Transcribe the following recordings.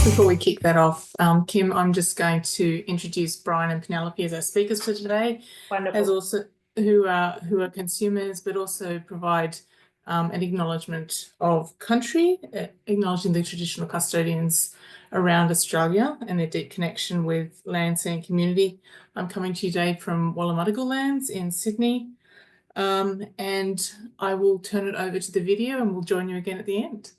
Before we kick that off, Kim, I'm just going to introduce Brian and Penelope as our speakers for today. Wonderful. As also who are consumers, but also provide an acknowledgement of country, acknowledging the traditional custodians around Australia and their deep connection with land, sea and community. I'm coming to you today from Wallumattagal lands in Sydney, and I will turn it over to the video and we'll join you again at the end.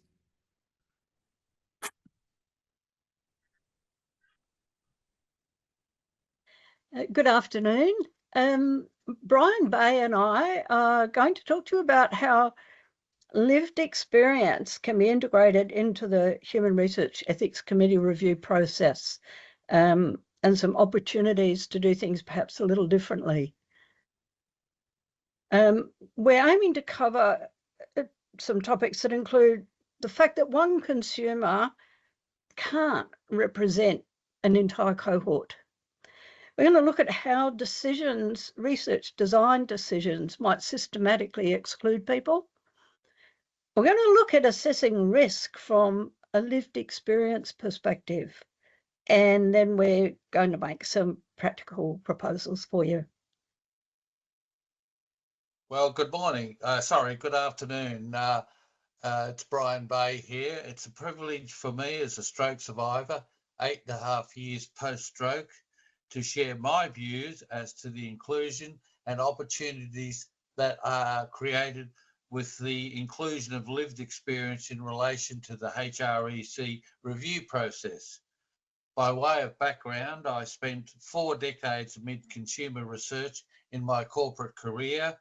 Good afternoon. Brian Bay and I are going to talk to you about how lived experience can be integrated into the Human Research Ethics Committee review process, and some opportunities to do things perhaps a little differently. We're aiming to cover some topics that include the fact that one consumer can't represent an entire cohort. We're going to look at how decisions, research design decisions, might systematically exclude people. We're going to look at assessing risk from a lived experience perspective, and then we're going to make some practical proposals for you. Well, good morning. Good afternoon. It's Brian Bay here. It's a privilege for me as a stroke survivor, 8.5 years post-stroke, to share my views as to the inclusion and opportunities that are created with the inclusion of lived experience in relation to the HREC review process. By way of background, I spent 4 decades amid consumer research in my corporate career,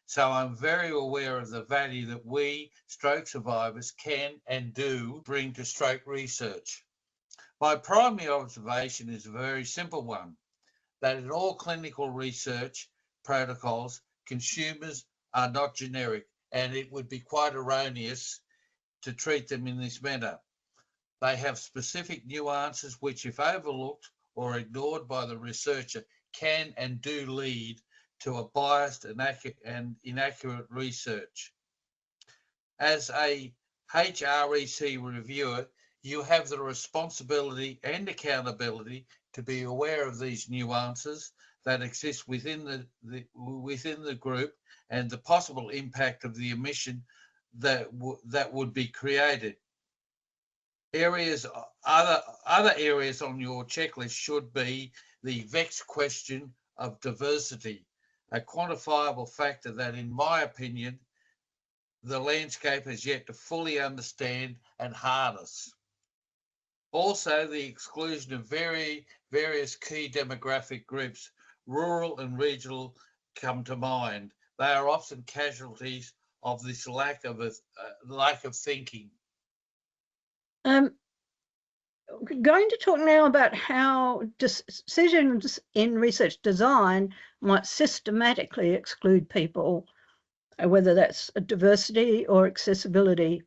so I'm very aware of the value that we, stroke survivors, can and do bring to stroke research. My primary observation is a very simple one, that in all clinical research protocols, consumers are not generic, and it would be quite erroneous to treat them in this manner. They have specific nuances which, if overlooked or ignored by the researcher, can and do lead to a biased and inaccurate research. As a HREC reviewer, you have the responsibility and accountability to be aware of these nuances that exist within the group and the possible impact of the omission that would be created. Other areas on your checklist should be the vexed question of diversity, a quantifiable factor that, in my opinion, the landscape has yet to fully understand and harness. Also, the exclusion of various key demographic groups, rural and regional, come to mind. They are often casualties of this lack of thinking. We're going to talk now about how decisions in research design might systematically exclude people, whether that's diversity or accessibility.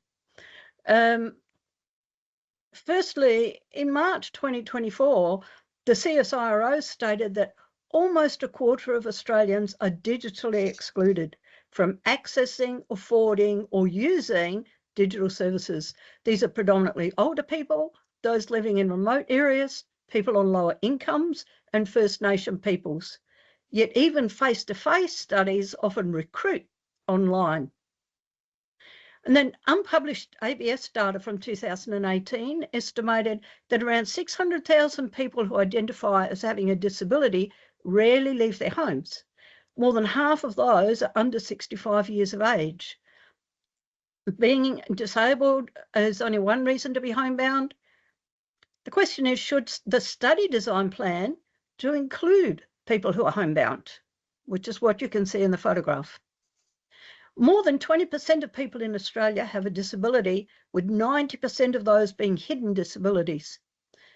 Firstly, in March 2024, the CSIRO stated that almost a quarter of Australians are digitally excluded from accessing, affording, or using digital services. These are predominantly older people, those living in remote areas, people on lower incomes, and First Nation peoples. Yet even face-to-face studies often recruit online. And then unpublished ABS data from 2018 estimated that around 600,000 people who identify as having a disability rarely leave their homes. More than half of those are under 65 years of age. Being disabled is only one reason to be homebound. The question is, should the study design plan to include people who are homebound, which is what you can see in the photograph. More than 20% of people in Australia have a disability, with 90% of those being hidden disabilities.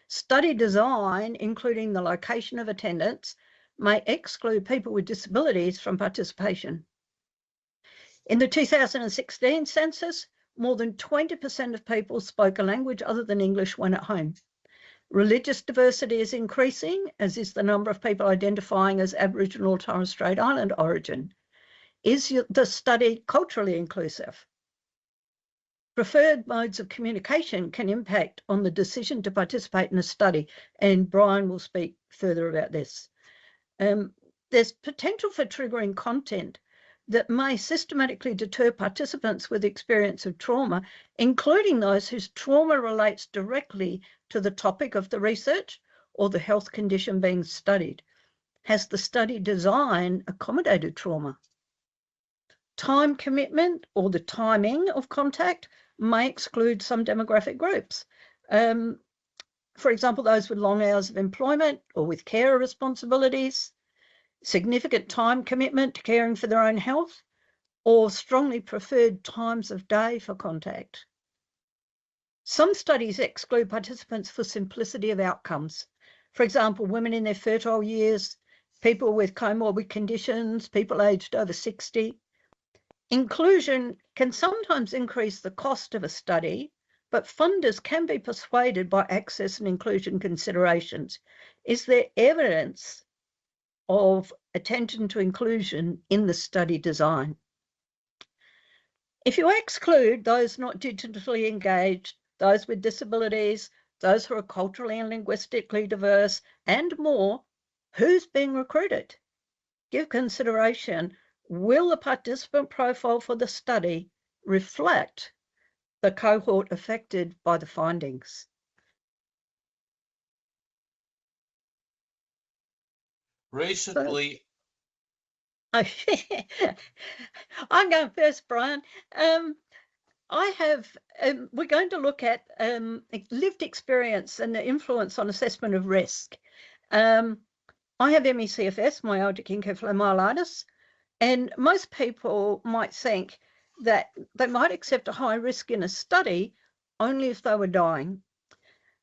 Study design, including the location of attendance, may exclude people with disabilities from participation. In the 2016 census, more than 20% of people spoke a language other than English when at home. Religious diversity is increasing, as is the number of people identifying as Aboriginal or Torres Strait Islander origin. Is the study culturally inclusive? Preferred modes of communication can impact on the decision to participate in a study, and Brian will speak further about this. There's potential for triggering content that may systematically deter participants with experience of trauma, including those whose trauma relates directly to the topic of the research or the health condition being studied. Has the study design accommodated trauma? Time commitment or the timing of contact may exclude some demographic groups. For example, those with long hours of employment or with carer responsibilities, significant time commitment to caring for their own health, or strongly preferred times of day for contact. Some studies exclude participants for simplicity of outcomes. For example, women in their fertile years, people with comorbid conditions, people aged over 60. Inclusion can sometimes increase the cost of a study, but funders can be persuaded by access and inclusion considerations. Is there evidence of attention to inclusion in the study design? If you exclude those not digitally engaged, those with disabilities, those who are culturally and linguistically diverse, and more, who's being recruited? Give consideration, will the participant profile for the study reflect the cohort affected by the findings? Recently, I'm going first, Brian. We're going to look at lived experience and the influence on assessment of risk. I have ME/CFS, myalgic encephalomyelitis, and most people might think that they might accept a high risk in a study only if they were dying.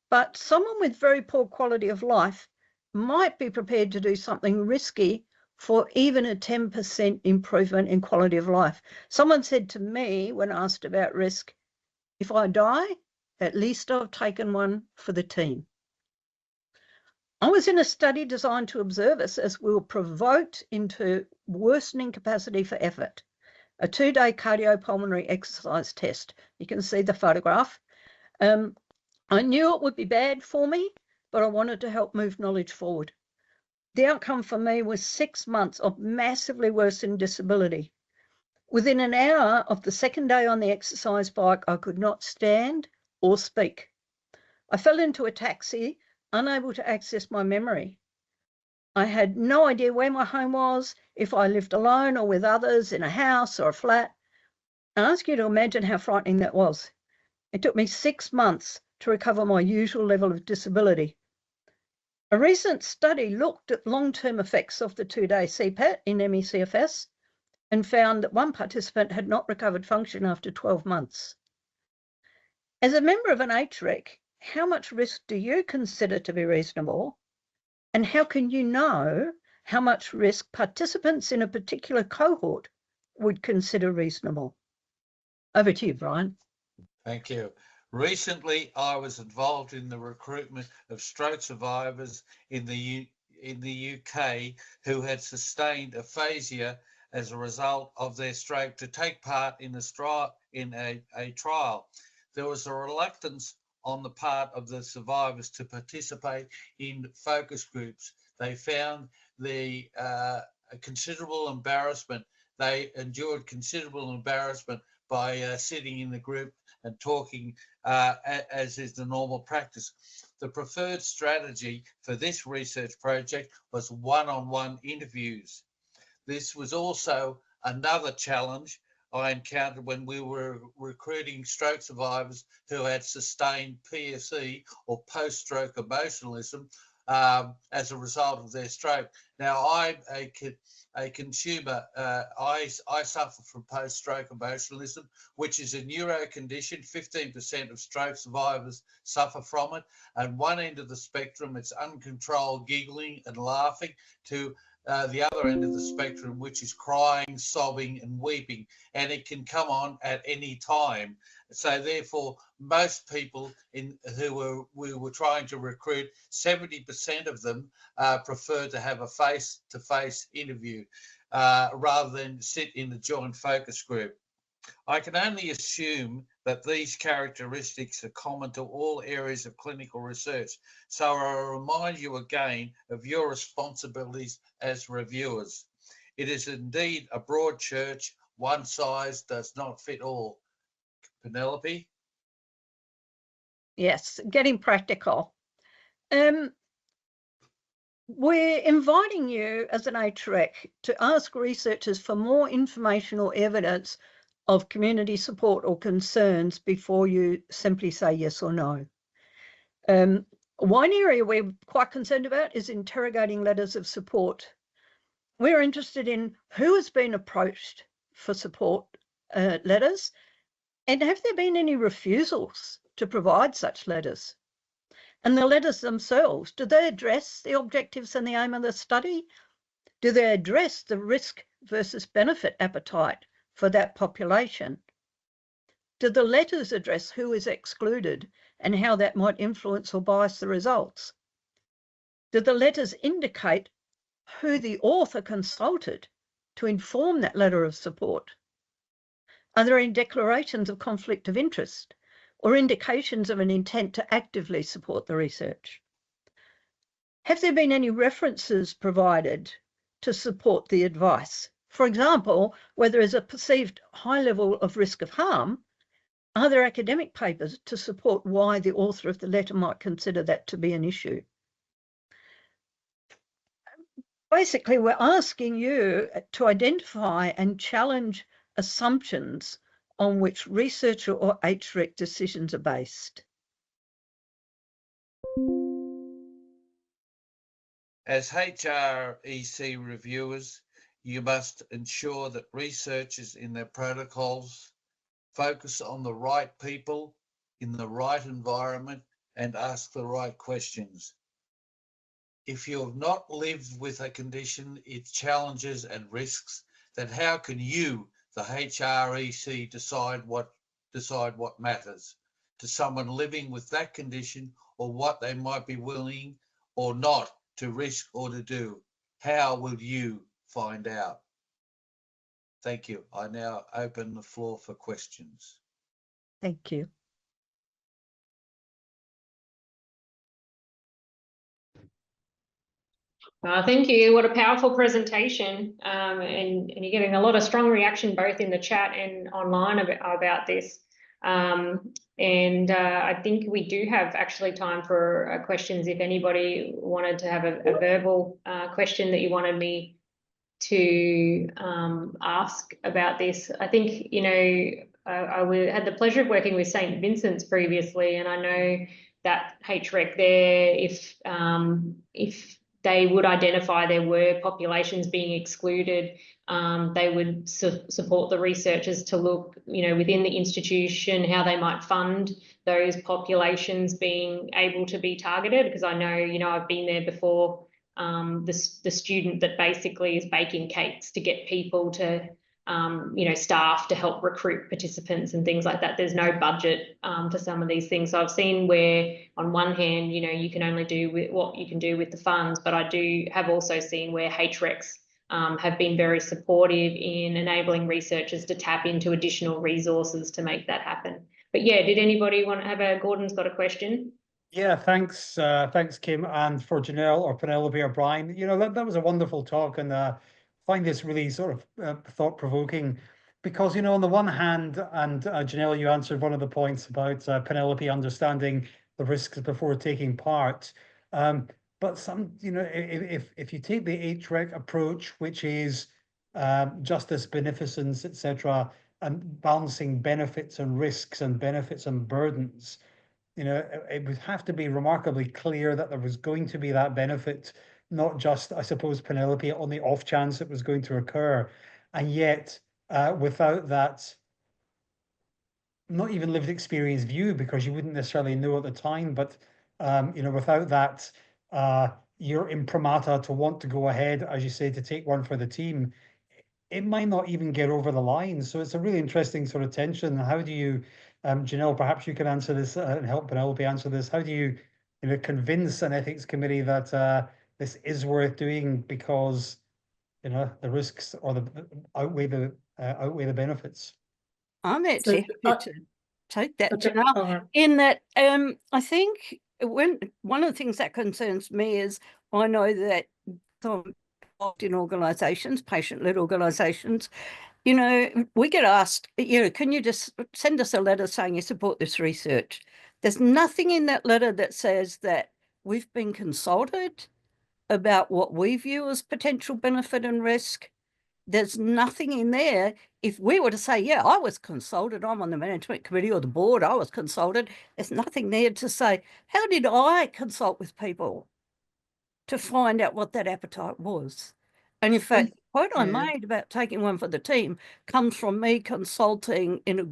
But someone with very poor quality of life might be prepared to do something risky for even a 10% improvement in quality of life. Someone said to me when asked about risk, if I die, at least I've taken one for the team. I was in a study designed to observe us as we were provoked into worsening capacity for effort, a 2-day cardiopulmonary exercise test. You can see the photograph. I knew it would be bad for me, but I wanted to help move knowledge forward. The outcome for me was 6 months of massively worsened disability. Within an hour of the second day on the exercise bike, I could not stand or speak. I fell into a taxi, unable to access my memory. I had no idea where my home was, if I lived alone or with others in a house or a flat. I ask you to imagine how frightening that was. It took me 6 months to recover my usual level of disability. A recent study looked at long-term effects of the 2-day CPAT in ME/CFS and found that one participant had not recovered function after 12 months. As a member of an HREC, how much risk do you consider to be reasonable? And how can you know how much risk participants in a particular cohort would consider reasonable? Over to you, Brian. Thank you. Recently, I was involved in the recruitment of stroke survivors in the UK who had sustained aphasia as a result of their stroke to take part in a trial. There was a reluctance on the part of the survivors to participate in focus groups. They found the considerable embarrassment. They endured considerable embarrassment by sitting in the group and talking as is the normal practice. The preferred strategy for this research project was one-on-one interviews. This was also another challenge I encountered when we were recruiting stroke survivors who had sustained PSE or post-stroke emotionalism as a result of their stroke. Now, I'm a consumer. I suffer from post-stroke emotionalism, which is a neuro condition. 15% of stroke survivors suffer from it. And one end of the spectrum, it's uncontrolled giggling and laughing, to the other end of the spectrum, which is crying, sobbing and weeping, and it can come on at any time. So therefore, most people who we were trying to recruit, 70% of them prefer to have a face-to-face interview rather than sit in the joint focus group. I can only assume that these characteristics are common to all areas of clinical research. So I'll remind you again of your responsibilities as reviewers. It is indeed a broad church. One size does not fit all. Penelope? Yes, getting practical. We're inviting you as an HREC to ask researchers for more information or evidence of community support or concerns before you simply say yes or no. One area we're quite concerned about is interrogating letters of support. We're interested in who has been approached for support letters, and have there been any refusals to provide such letters? And the letters themselves, do they address the objectives and the aim of the study? Do they address the risk versus benefit appetite for that population? Do the letters address who is excluded and how that might influence or bias the results? Do the letters indicate who the author consulted to inform that letter of support? Are there any declarations of conflict of interest or indications of an intent to actively support the research? Have there been any references provided to support the advice? For example, where there is a perceived high level of risk of harm, are there academic papers to support why the author of the letter might consider that to be an issue? Basically, we're asking you to identify and challenge assumptions on which researcher or HREC decisions are based. As HREC reviewers, you must ensure that researchers in their protocols focus on the right people in the right environment and ask the right questions. If you have not lived with a condition, its challenges and risks, then how can you, the HREC, decide what matters to someone living with that condition, or what they might be willing or not to risk or to do? How will you find out? Thank you. I now open the floor for questions. Thank you. Thank you. What a powerful presentation. And you're getting a lot of strong reaction both in the chat and online about this. I think we do have actually time for questions. If anybody wanted to have a verbal question that you wanted me to ask about this. I think, you know, I had the pleasure of working with St. Vincent's previously, and I know that HREC there, if they would identify there were populations being excluded, they would support the researchers to look, you know, within the institution, how they might fund those populations being able to be targeted. Because I know, you know, I've been there before, the student that basically is baking cakes to get people to, you know, staff to help recruit participants and things like that. There's no budget for some of these things. So I've seen where on one hand, you know, you can only do with what you can do with the funds, but I have also seen where HRECs have been very supportive in enabling researchers to tap into additional resources to make that happen. But yeah, did anybody want to have Gordon's got a question? Yeah, thanks, Kim, and for Janelle or Penelope or Brian. You know, that was a wonderful talk, and I find this really sort of thought-provoking, because, you know, on the one hand, and Janelle, you answered one of the points about Penelope understanding the risks before taking part. But some, you know, if you take the HREC approach, which is justice, beneficence, etc., and balancing benefits and risks and benefits and burdens, you know, it would have to be remarkably clear that there was going to be that benefit, not just, I suppose, Penelope, on the off chance it was going to occur. And yet, without that, not even lived experience view, because you wouldn't necessarily know at the time, but, you know, without that, your imprimatur to want to go ahead, as you say, to take one for the team, it might not even get over the line. So it's a really interesting sort of tension. How do you, Janelle, perhaps you can answer this and help Penelope answer this. How do you, you know, convince an ethics committee that this is worth doing because, you know, the risks or the outweigh the benefits? I'm So, actually happy to take that, okay, Janelle, all right. in that I think one of the things that concerns me is I know that some involved in organisations, patient-led organisations, you know, we get asked, you know, can you just send us a letter saying you support this research? There's nothing in that letter that says that we've been consulted about what we view as potential benefit and risk. There's nothing in there. If we were to say, yeah, I was consulted, I'm on the management committee or the board, I was consulted, there's nothing there to say, how did I consult with people to find out what that appetite was? And in fact, the quote I made about taking one for the team comes from me consulting in a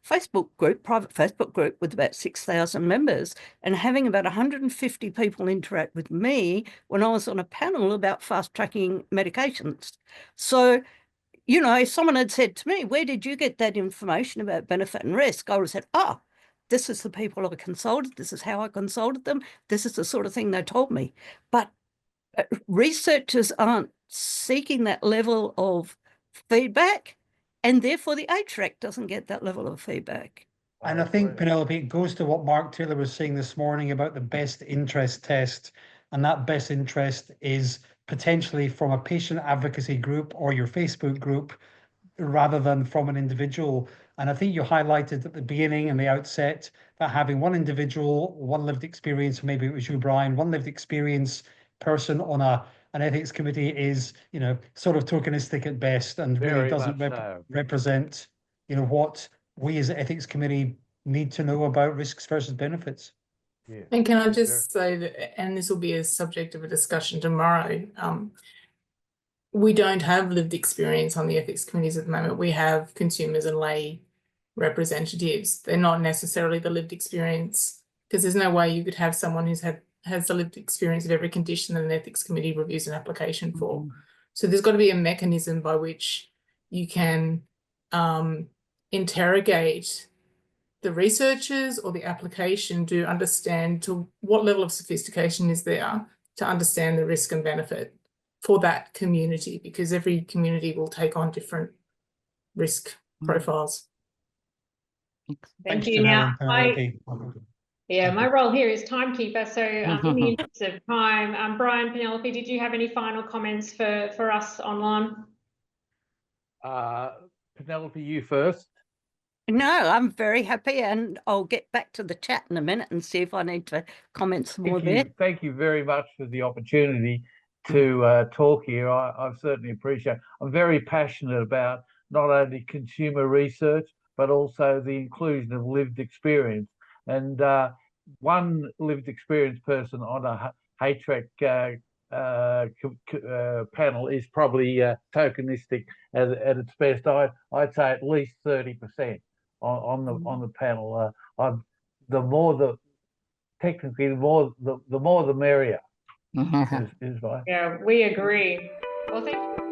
Facebook group, private Facebook group with about 6,000 members, and having about 150 people interact with me when I was on a panel about fast-tracking medications. So, you know, if someone had said to me, where did you get that information about benefit and risk? I would have said, oh, this is the people I consulted. This is how I consulted them. This is the sort of thing they told me. But researchers aren't seeking that level of feedback, and therefore the HREC doesn't get that level of feedback. And I think, Penelope, it goes to what Mark Taylor was saying this morning about the best interest test. And that best interest is potentially from a patient advocacy group or your Facebook group rather than from an individual. And I think you highlighted at the beginning and the outset that having one individual, one lived experience, maybe it was you, Brian, one lived experience person on an ethics committee is, you know, sort of tokenistic at best and really Very doesn't much so. represent, you know, what we as the ethics committee need to know about risks versus benefits. Yeah. And can I Yes, just say that, and this will be a subject of a discussion tomorrow, we don't have lived experience on the ethics committees at the moment. We have consumers and lay representatives. They're not necessarily the lived experience, because there's no way you could have someone has the lived experience of every condition that an ethics committee reviews an application for. So there's got to be a mechanism by which you can interrogate the researchers or the application to understand to what level of sophistication is there to understand the risk and benefit for that community, because every community will take on different risk profiles. Thank Thanks, you. Janelle Now, and Penelope. my role here is timekeeper. So in the interest of time, Brian, Penelope, did you have any final comments for us online? Penelope, you first. No, I'm very happy, and I'll get back to the chat in a minute and see if I need to comment some more there. Thank you very much for the opportunity to talk here. I certainly appreciate it. I'm very passionate about not only consumer research, but also the inclusion of lived experience. And one lived experience person on a HREC panel is probably tokenistic at its best. I'd say at least 30% on the panel. The more the more the merrier. Is right. Yeah, we agree. Well, thank you.